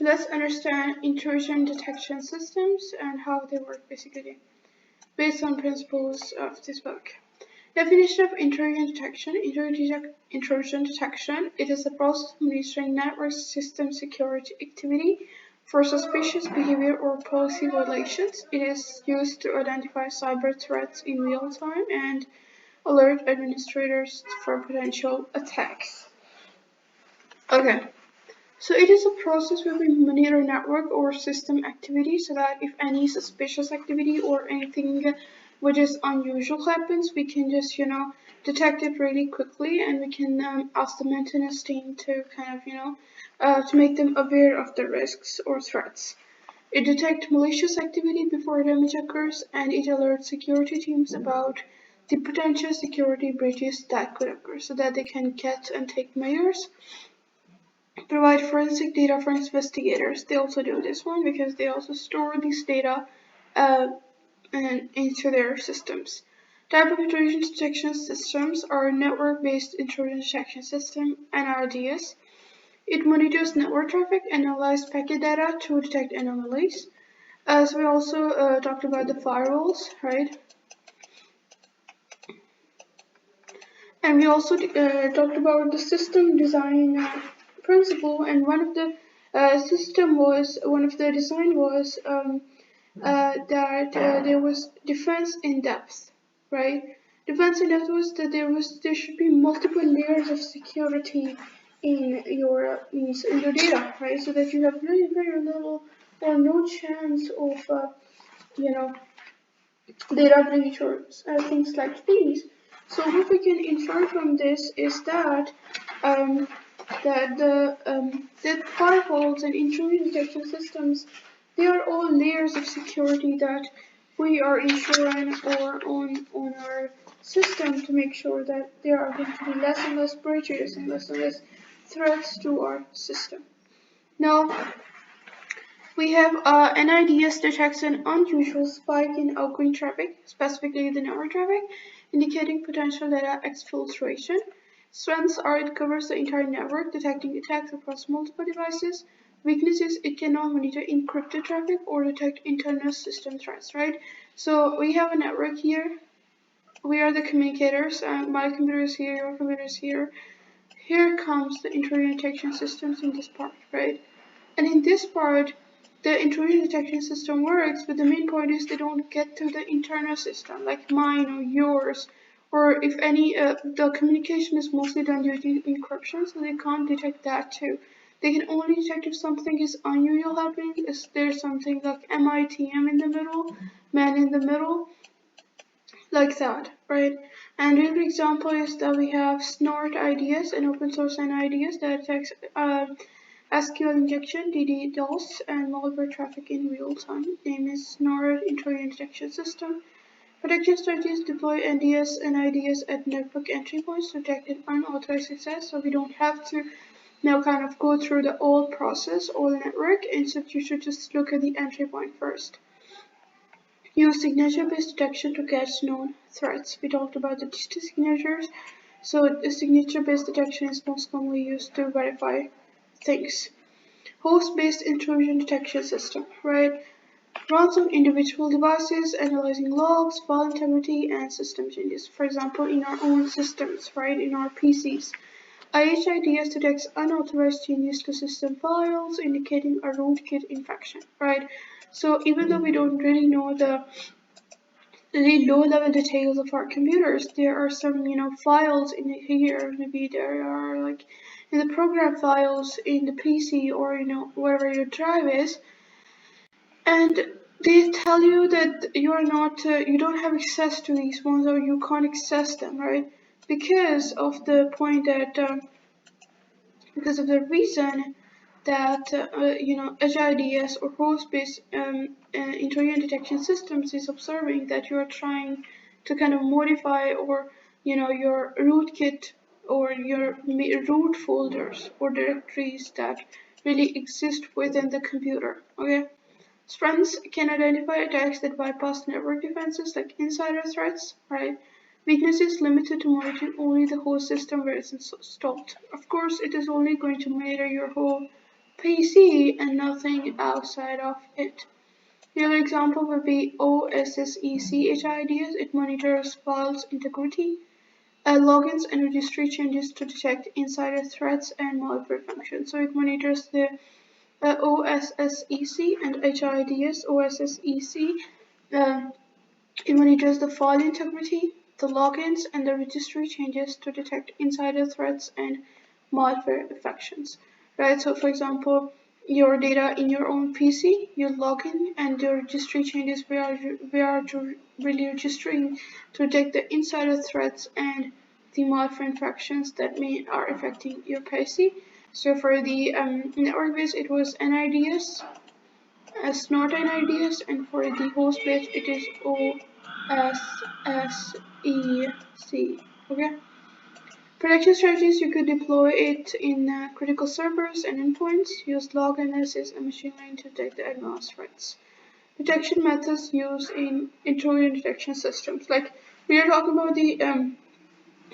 let's understand intrusion detection systems and how they work basically, based on principles of this book. Definition of intrusion detection. Intrusion detection. It is the process of monitoring network system security activity for suspicious behavior or policy violations. It is used to identify cyber threats in real time and alert administrators for potential attacks. Okay. So it is a process where we monitor network or system activity so that if any suspicious activity or anything which is unusual happens, we can just, detect it really quickly, and we can ask the maintenance team to kind of, to make them aware of the risks or threats. It detects malicious activity before damage occurs, and it alerts security teams about the potential security breaches that could occur so that they can get and take measures. Provide forensic data for investigators. They also do this one because they also store this data into their systems. Type of intrusion detection systems are network-based intrusion detection system, NRDS. It monitors network traffic and analyzes packet data to detect anomalies. So we also talked about the firewalls, right? And we also talked about the system design principle, and one of the design was that there was defense in depth, right? Defense in depth was that there should be multiple layers of security in your data, right? So that you have very very little or no chance of data breach or things like these. So what we can infer from this is that that firewalls and intrusion detection systems, they are all layers of security that we are ensuring or on our system to make sure that there are going to be less and less breaches and less threats to our system. Now, we have NIDS detects an unusual spike in outgoing traffic, specifically the network traffic, indicating potential data exfiltration. Strengths are it covers the entire network, detecting attacks across multiple devices. Weaknesses, it cannot monitor encrypted traffic or detect internal system threats, right? So we have a network here. We are the communicators. My computer is here, your computer is here. Here comes the intrusion detection systems in this part, right? And in this part, the intrusion detection system works, but the main point is they don't get to the internal system, like mine or yours, or if any, the communication is mostly done using encryption, so they can't detect that too. They can only detect if something is unusual happening, if there's something like MITM in the middle, man in the middle, like that, right? And a good example is that we have Snort IDS, an open source NIDS that detects SQL injection, DDoS, and malware traffic in real time. Name is Snort Intrusion Detection System. Protection strategies deploy NDS and IDS at network entry points to detect an unauthorized access, so we don't have to now kind of go through the whole process or the network. Instead, you should just look at the entry point first. Use signature-based detection to catch known threats. We talked about the signatures, so the signature-based detection is most commonly used to verify things. Host-based intrusion detection system, right? Runs on individual devices, analyzing logs, file integrity, and system changes. For example, in our own systems, right, in our PCs. IHIDS detects unauthorized changes to system files, indicating a rootkit infection, right? So even though we don't really know the low-level details of our computers, there are some, files in here. Maybe there are like in the program files in the PC or wherever your drive is, and they tell you that you're not, you don't have access to these ones or you can't access them, right? Because of the point that, because of the reason that HIDS or host-based intrusion detection systems is observing that you are trying to kind of modify or your rootkit or your root folders or directories that really exist within the computer. Okay. Strengths can identify attacks that bypass network defenses like insider threats, right? Weaknesses limited to monitoring only the host system where it's installed. Of course, it is only going to monitor your whole PC and nothing outside of it. The other example would be OSSEC-HIDs. It monitors files integrity, logins and registry changes to detect insider threats and malware functions. So it monitors the OSSEC and HIDs. OSSEC, it monitors the file integrity, the logins, and the registry changes to detect insider threats and malware infections. Right? So, for example, your data in your own PC, you log in, and your registry changes. We are really registering to detect the insider threats and the malware infections that are affecting your PC. So for the network base, it was NIDS, not NIDS, and for the host base, it is OSSEC. Okay. Protection strategies: you could deploy it in critical servers and endpoints. Use log analysis and machine learning to detect the advanced threats. Detection methods used in intrusion detection systems. Like we are talking about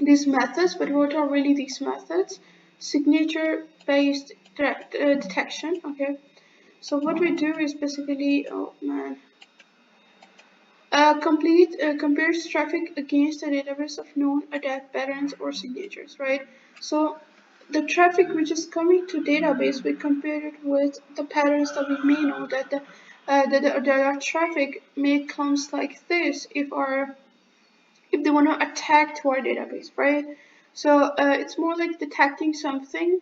these methods, but what are really these methods? Signature-based detection. Okay. So what we do is basically, compares traffic against a database of known attack patterns or signatures, right? So the traffic which is coming to database, we compare it with the patterns that we may know that the traffic may comes like this if they want to attack to our database, right? So it's more like detecting something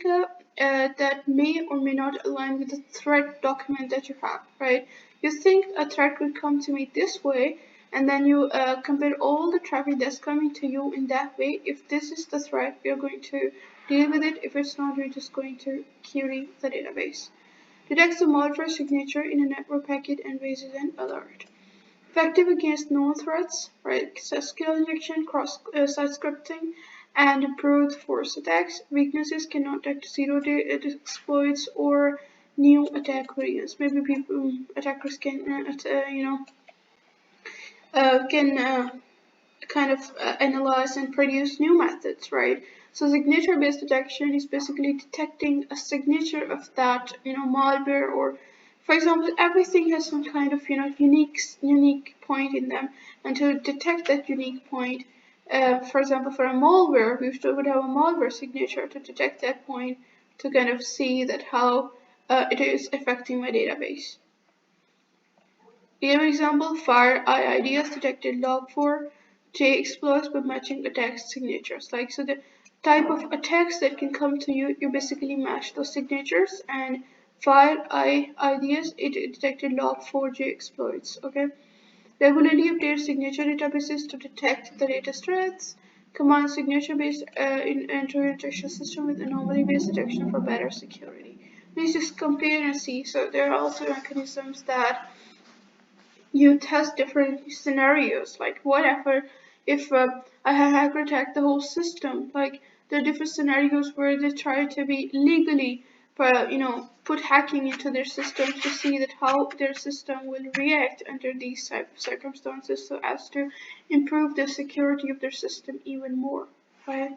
that may or may not align with the threat document that you have, right? You think a threat could come to me this way, and then you compare all the traffic that's coming to you in that way. If this is the threat, we're going to deal with it. If it's not, we're just going to query the database. Detects the malware signature in a network packet and raises an alert. Effective against known threats, right? SQL injection, cross-site scripting, and brute force attacks. Weaknesses cannot detect zero-day exploits or new attack variants. Maybe attackers can, kind of analyze and produce new methods, right? So signature-based detection is basically detecting a signature of that, malware, or, for example, everything has some kind of, unique point in them, and to detect that unique point, for example, for a malware, we would have a malware signature to detect that point to kind of see that how it is affecting my database. We have example: FireEye IDS detected log4j exploits by matching attack signatures. Like, so the type of attacks that can come to you, you basically match those signatures, and FireEye IDS, it detected log4j exploits. Okay. Regularly update signature databases to detect the latest threats. Combine signature-based intrusion detection system with anomaly-based detection for better security. Let's just compare and see. So there are also mechanisms that you test different scenarios. Like, whatever if a hacker attacked the whole system? Like, there are different scenarios where they try to be legally, put hacking into their system to see that how their system will react under these type of circumstances, so as to improve the security of their system even more. Right?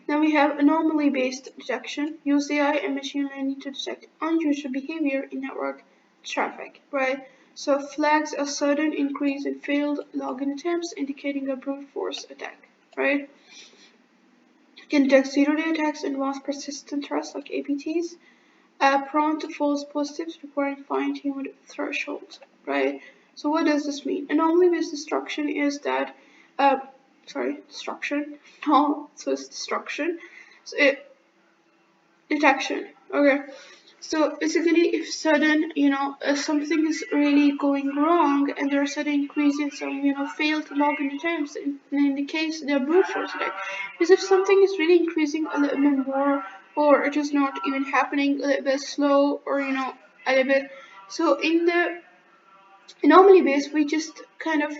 Now we have anomaly-based detection. Use AI and machine learning to detect unusual behavior in network traffic, right? So flags a sudden increase in failed login attempts, indicating a brute force attack, right? Can detect zero-day attacks and advanced persistent threats like APTs. Prone to false positives requiring fine-tuned thresholds, right? So what does this mean? Anomaly-based destruction is that, destruction. No, so it's destruction. So detection. Okay. So basically, if sudden, something is really going wrong, and there are sudden increase in some, failed login attempts, in the case they're brute force attack, because if something is really increasing a little bit more, or it is not even happening a little bit slow, or a little bit, so in the anomaly base, we just kind of,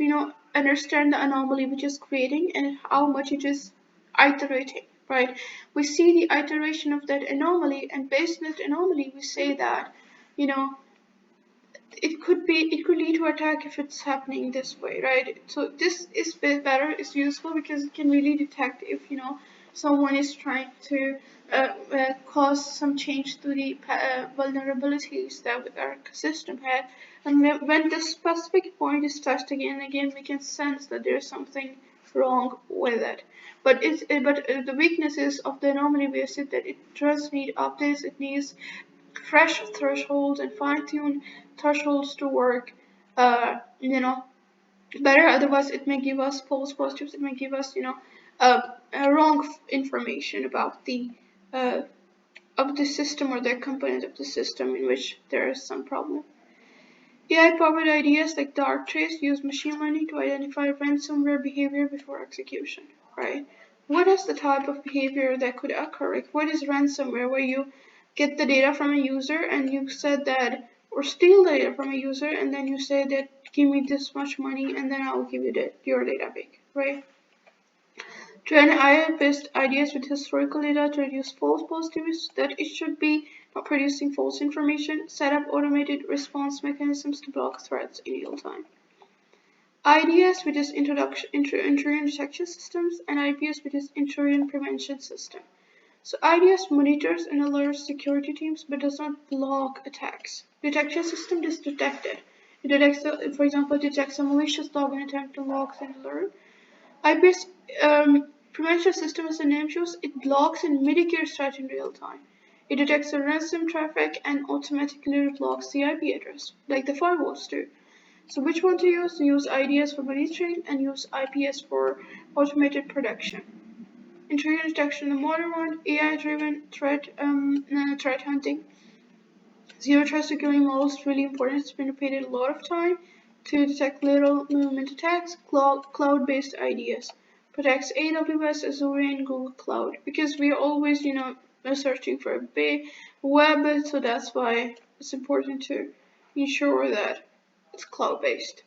understand the anomaly which is creating and how much it is iterating, right? We see the iteration of that anomaly, and based on that anomaly, we say that, it could lead to attack if it's happening this way, right? So this is better, it's useful because it can really detect if, someone is trying to cause some change to the vulnerabilities that our system had. And when this specific point is touched again and again, we can sense that there's something wrong with it. But the weaknesses of the anomaly base is that it does need updates. It needs fresh thresholds and fine-tuned thresholds to work. Better. Otherwise, it may give us false positives. It may give us, wrong information about the uh, of the system or the component of the system in which there is some problem. AI-powered ideas like Darktrace use machine learning to identify ransomware behavior before execution, right? What is the type of behavior that could occur? Like, what is ransomware? Where you get the data from a user and you said that, or steal the data from a user and then you say that, give me this much money and then I'll give you your data back, right? Train AI-based ideas with historical data to reduce false positives, that it should be not producing false information. Set up automated response mechanisms to block threats in real time. IDS, which is Intrusion Detection Systems, and IPS, which is Intrusion Prevention System. So IDS monitors and alerts security teams but does not block attacks. Detection system is detected. It detects, for example, detects a malicious login attempt and logs an alert. IPS prevention system, as the name shows, it blocks and mitigates threat in real time. It detects the ransom traffic and automatically blocks the IP address, like the firewalls do. So which one to use? Use IDS for monitoring and use IPS for automated production. Intrusion detection, the modern one, AI-driven threat hunting. Zero trust security models is really important. It's been repeated a lot of time to detect lateral movement attacks. Cloud-based IDS protects AWS, Azure, and Google Cloud because we are always, searching for a big web, so that's why it's important to ensure that it's cloud-based.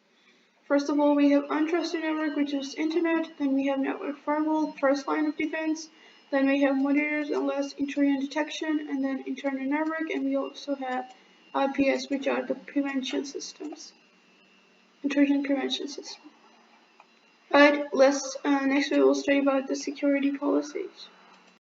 First of all, we have untrusted network, which is internet. Then we have network firewall, first line of defense. Then we have monitors and less intrusion detection, and then internal network. And we also have IPS, which are the prevention systems, intrusion prevention system. Right. Next we will study about the security policies.